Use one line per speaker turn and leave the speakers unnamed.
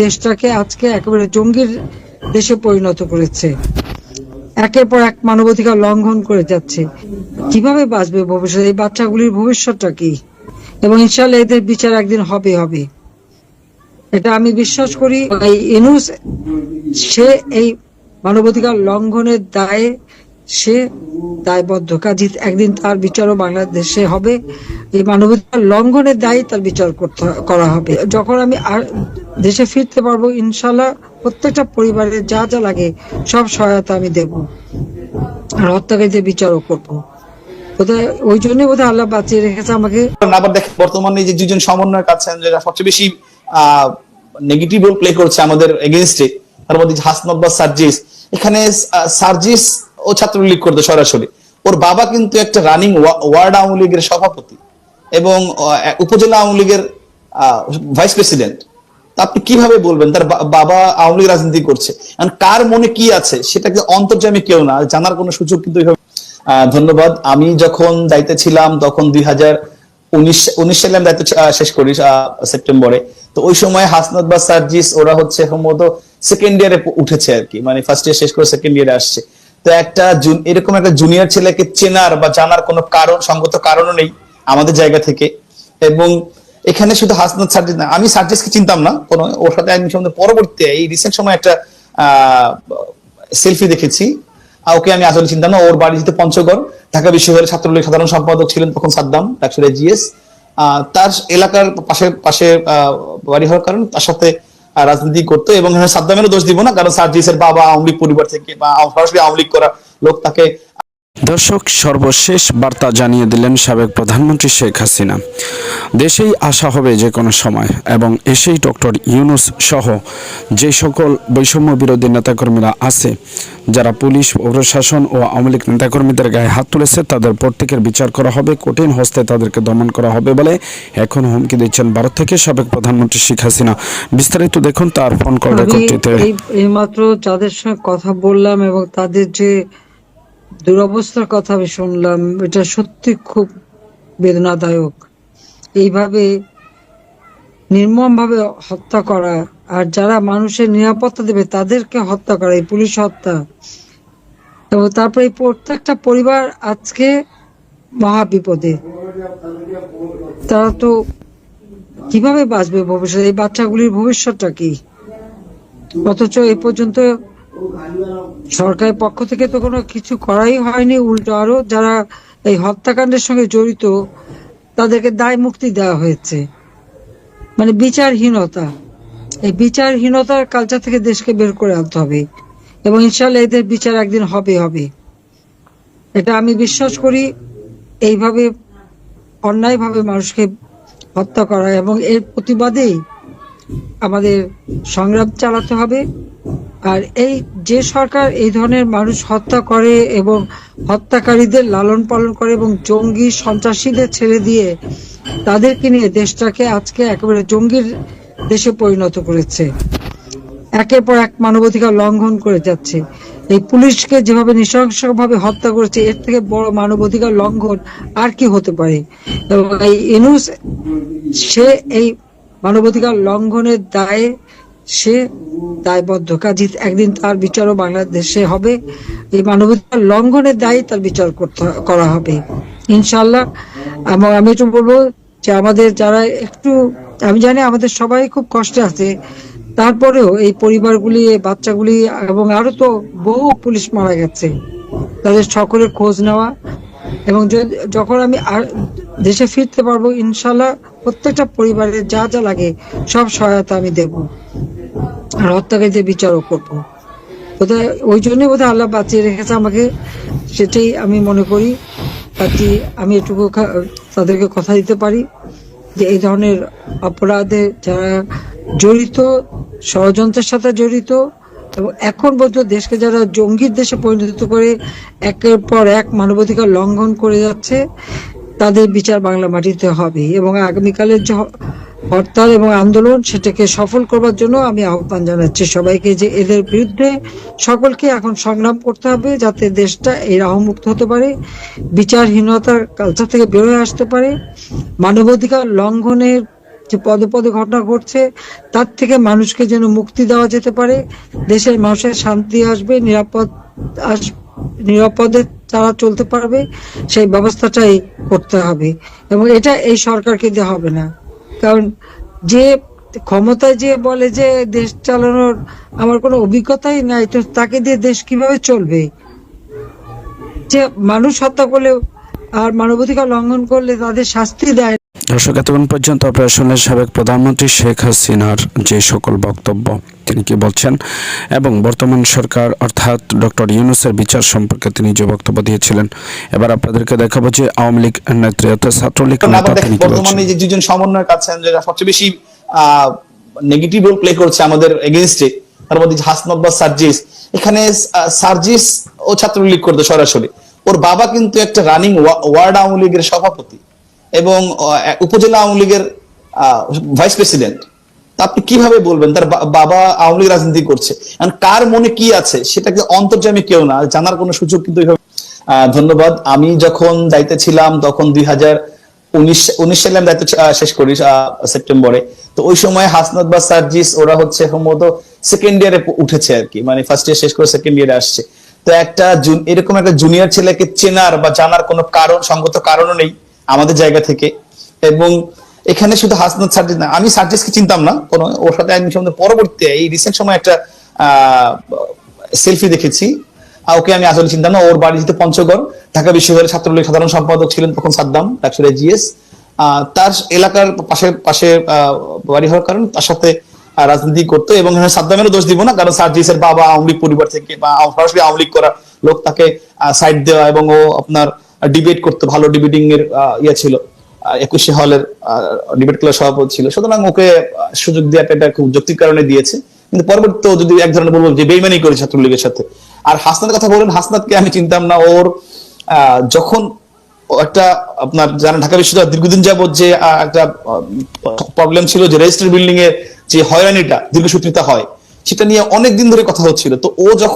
দেশটাকে আজকে একেবারে জঙ্গির দেশে পরিণত করেছে। একের পর এক মানবাধিকার লঙ্ঘন করে যাচ্ছে। কিভাবে বাঁচবে ভবিষ্যতে? এই বাচ্চাগুলির ভবিষ্যৎটা কি? এবং ইনশাল্লাহ এদের বিচার একদিন হবে হবে, এটা আমি বিশ্বাস করি। এই ইউনূস সে এই মানবাধিকার লঙ্ঘনের দায়ে সে দায়বদ্ধ, কাজী একদিন তার বিচারও বাংলাদেশে হবে। এই মানবাধিকার লঙ্ঘনের দায়ী তার বিচার করা হবে। যখন আমি দেশে ফিরতে পারবো ইনশাল্লাহ প্রত্যেকটা পরিবারের যা যা লাগে সব সহায়তা আমি দেব, আর হত্যাকারীদের বিচারও করবো। বোধহয় ওই জন্যই বোধহয় আল্লাহ বাঁচিয়ে রেখেছে আমাকে।
আবার দেখেন বর্তমানে যে দুজন সমন্বয়ক আছেন যারা সবচেয়ে বেশি নেগেটিভ রোল প্লে করছে আমাদের এগেইনস্টে, তার মধ্যে হাসনাত বা সার্জিস। এখানে সার্জিস ও ছাত্রলীগ করতো সরাসরি, ওর বাবা কিন্তু একটা রানিং ওয়ার্ড আওয়ামী লীগের সভাপতি এবং উপজেলা আওয়ামী লীগের ভাইস প্রেসিডেন্ট। আপনি কিভাবে বলবেন তার বাবা আওয়ামী লীগ রাজনীতি করছে? কার মনে কি আছে সেটাকে অন্তর্যামী কেউ না জানার কোনো সুযোগ কিন্তু। ধন্যবাদ। আমি যখন দায়িত্বে ছিলাম তখন 2019 সালে আমি দায়িত্ব শেষ করি সেপ্টেম্বরে। তো ওই সময় হাসনাত বা সার্জিস ওরা হচ্ছে সম্ভবত সেকেন্ড ইয়ারে উঠেছে আর কি, মানে ফার্স্ট ইয়ার শেষ করে সেকেন্ড ইয়ারে আসছে। তো এরকম একটা জুনিয়র ছেলেকে চেনার বা জানার কোনো সঙ্গত কারণও নেই আমাদের জায়গা থেকে। এবং এখানে শুধু হাসনাত সার্জিস না, আমি সার্জিসকে চিনতাম না কোনো, ওর সাথে আমি পরবর্তীতে এই রিসেন্ট সময় একটা সেলফি দেখেছি। ওকে আমি আসলে চিন্তা না। ওর বাড়ি যেতে পঞ্চগড়, ঢাকা বিশ্ববিদ্যালয়ের ছাত্রলীগ সাধারণ সম্পাদক ছিলেন তখন সাদ্দাম, ডাক্তার জিএস। তার এলাকার পাশে পাশে বাড়ি হওয়ার কারণে তার সাথে রাজনীতি করতো। এবং সাদ্দামেরও দোষ দিব না, কারণ সার্জিসের বাবা আওয়ামী লীগ পরিবার থেকে বা সরাসরি আওয়ামী লীগ করা লোক, তাকে।
দর্শক, সর্বশেষ বার্তা জানিয়ে দিলেন সাবেক প্রধানমন্ত্রী শেখ হাসিনা। দেশেই আসা হবে যে কোনো সময় এবং এসেই ডক্টর ইউনূস সহ যে সকল বৈষম্য বিরোধী নেতাকর্মীরা আছে, যারা পুলিশ, প্রশাসন ও আওয়ামী লীগ নেতাকর্মীদের গায়ে হাত তুলেছে, তাদের প্রত্যেকের বিচার করা হবে, কঠিন হস্তে তাদেরকে দমন করা হবে বলে এখন হুমকি দিচ্ছেন ভারত থেকে সাবেক প্রধানমন্ত্রী শেখ হাসিনা। বিস্তারিত দেখুন তার ফোন কল রেকর্ডটিতে।
এইমাত্র যাদের সঙ্গে কথা বললাম এবং তাদের যে দুরবস্থার কথা আমি শুনলাম, এটা সত্যি খুব বেদনাদায়ক। এইভাবে নির্মমভাবে হত্যা করা, আর যারা মানুষের নিরাপত্তা দেবে তাদেরকে হত্যা করা, এই পুলিশ হত্যা। এবং তারপরে এই প্রত্যেকটা পরিবার আজকে মহা বিপদে। তারা তো কিভাবে বাঁচবে ভবিষ্যতে? এই বাচ্চাগুলির ভবিষ্যৎটা কি? অথচ এই পর্যন্ত সরকারের পক্ষ থেকে তো কোনো কিছু করাই হয়নি, উল্টো আরো যারা এই হত্যাকাণ্ডের সঙ্গে জড়িত তাদেরকে দায় মুক্তি দেওয়া হয়েছে। মানে বিচারহীনতা, এই বিচারহীনতার কালচার থেকে দেশকে বের করে আনতে হবে এবং ইনশাল্লাহ এদের বিচার একদিন হবে হবে, এটা আমি বিশ্বাস করি। এইভাবে অন্যায়ভাবে মানুষকে হত্যা করা এবং এর প্রতিবাদেই আমাদের সংগ্রাম চালাতে হবে। আর এই যে সরকার এই ধরনের মানুষ হত্যা করে এবং হত্যাকারীদের লালন পালন করে এবং জঙ্গি সন্ত্রাসীদের ছেড়ে দিয়ে তাদেরকে নিয়ে দেশটাকে আজকে একেবারে জঙ্গির দেশে পরিণত করেছে, একের পর এক মানবাধিকার লঙ্ঘন করে যাচ্ছে। এই পুলিশকে যেভাবে নৃশংসভাবে হত্যা করেছে, এর থেকে বড় মানবাধিকার লঙ্ঘন আর কি হতে পারে? এবং এই ইউনূস সে এই মানবাধিকার লঙ্ঘনের দায়ে সে দায়বদ্ধ, কাজী একদিন তার বিচারও বাংলাদেশে হবে। এই মানবাধিকার লঙ্ঘনের দায়ী তার বিচার করা হবে ইনশাল্লাহ। এবং আমি একটু বলবো যে আমাদের যারা একটু, আমি জানি আমাদের সবাই খুব কষ্টে আছে, তারপরেও এই পরিবারগুলি, এই বাচ্চাগুলি এবং আরো তো বহু পুলিশ মারা গেছে, তাদের সকলের খোঁজ নেওয়া। এবং যখন আমি দেশে ফিরতে পারবো ইনশাল্লাহ প্রত্যেকটা পরিবারের যা যা লাগে সব সহায়তা আমি দেব, আর হত্যাকারীদের বিচারও করবো। বোধহয় ওই জন্যই বোধহয় আল্লাহ বাঁচিয়ে রেখেছে আমাকে, সেটাই আমি মনে করি। কাজে আমি এটুকু তাদেরকে কথা দিতে পারি যে এই ধরনের অপরাধে যারা জড়িত, ষড়যন্ত্রের সাথে জড়িত এবং এখন পর্যন্ত দেশকে যারা জঙ্গির দেশে পরিণত করে একের পর এক মানবাধিকার লঙ্ঘন করে যাচ্ছে, তাদের বিচার বাংলা মাটিতে হবে। এবং আগামীকালের যে হরতাল এবং আন্দোলন, সেটাকে সফল করবার জন্য আমি আহ্বান জানাচ্ছি সবাইকে যে এদের বিরুদ্ধে সকলকে এখন সংগ্রাম করতে হবে, যাতে দেশটা এই রাহমুক্ত হতে পারে, বিচারহীনতার কালচার থেকে বের হয়ে আসতে পারে, মানবাধিকার লঙ্ঘনের যে পদে পদে ঘটনা ঘটছে তার থেকে মানুষকে যেন মুক্তি দেওয়া যেতে পারে, দেশের মানুষের শান্তি আসবে, নিরাপদে তারা চলতে পারবে, সেই ব্যবস্থাটাই করতে হবে। এবং এটা এই সরকারকে দিয়ে হবে না, কারণ যে ক্ষমতায় যে বলে যে দেশ চালানোর আমার কোনো অভিজ্ঞতাই নাই, তো তাকে দিয়ে দেশ কিভাবে চলবে? যে মানুষ হত্যা করলে আর মানবাধিকার লঙ্ঘন করলে তাদের শাস্তি দেয়।
দর্শক, এতক্ষণ পর্যন্ত আপনারা শুনলেন সাবেক প্রধানমন্ত্রী শেখ হাসিনার যে সকল বক্তব্য, তিনি কি বলছেন এবং বর্তমান সরকার অর্থাৎ ডক্টর ইউনূসের বিচার সম্পর্কে তিনি যে বক্তব্য দিয়েছিলেন। এবার আপনাদেরকে দেখাবো যে আওয়ামী লীগ নেত্রী অর্থাৎ ছাত্রলীগ নেতা তিনি কি বলছেন।
বর্তমানে যে দুজন সমন্বয়ক আছেন যারা সবচেয়ে বেশি নেগেটিভ রোল প্লে করছে আমাদের এগেইনস্টে, তার মধ্যে হাসনাত বা সার্জিস। এখানে সার্জিস ও ছাত্রলীগ করতো সরাসরি, ওর বাবা কিন্তু একটা রানিং ওয়ার্ড আওয়ামী লীগের সভাপতি এবং উপজেলা আওয়ামী লীগের ভাইস প্রেসিডেন্ট। আপনি কিভাবে বলবেন তার বাবা আওয়ামী লীগ রাজনীতি করছে? কার মনে কি আছে সেটাকে অন্তর্যামী কেউ না, জানার কোনো সুযোগ কিন্তু। ধন্যবাদ। আমি যখন দায়িত্বে ছিলাম তখন 2019 সালে আমি দায়িত্ব শেষ করি সেপ্টেম্বরে। তো ওই সময় হাসনাত বা সার্জিস ওরা হচ্ছে সম্ভবত সেকেন্ড ইয়ারে উঠেছে আর কি, মানে ফার্স্ট ইয়ার শেষ করে সেকেন্ড ইয়ারে আসছে। তো এরকম একটা জুনিয়র ছেলেকে চেনার বা জানার কোনো সঙ্গত কারণও নেই আমাদের জায়গা থেকে। এবং এখানে শুধু হাসনাত সার্জিস না, আমি সার্জিসকে চিনতাম না কোনো, ওর সাথে আমি পরবর্তীতে এই রিসেন্ট সময় একটা সেলফি দেখেছি, ওকে আমি আসলে চিন্তা না। ওর বাড়ি যেতে পঞ্চগড়, ঢাকা বিশ্ববিদ্যালয়ের ছাত্রলীগ সাধারণ সম্পাদক ছিলেন তখন সাদ্দাম ডাকসুরে জিএস। তার এলাকার পাশে বাড়ি হওয়ার কারণে তার সাথে রাজনীতি করতো। এবং সাদ্দামেরও দোষ দিব না, কারণ সার্জিসের বাবা আওয়ামী লীগ পরিবার থেকে বা সরাসরি আওয়ামী লীগ করা লোক, তাকে সাইড দেওয়া এবং ও আপনার ডিবেট করতো, ভালো ডিবেটিং এর ইয়ে ছিল, 21 হলের ডিবেট ক্লাব সভাপতি ছিল। সুতরাং ওকে সুযোগ দেওয়াটা এটা খুব যৌক্তিক কারণে দিয়েছে। কিন্তু পরবর্তীতে যদি এক ধরনের বলবো যে বেইমানি করে ছাত্রলীগের সাথে। আর হাসনাতের কথা বলেন, হাসনাতকে আমি চিনতাম না। ওর যখন একটা আপনার জানেন ঢাকা বিশ্ববিদ্যালয় দীর্ঘদিন যাবত যে একটা প্রবলেম ছিল যে রেজিস্ট্রার বিল্ডিং এর যে হয়রানিটা দীর্ঘসূত্রিতা হয়, সেটা নিয়ে অনেকদিন ধরে কথা হচ্ছিল। তো ও যখন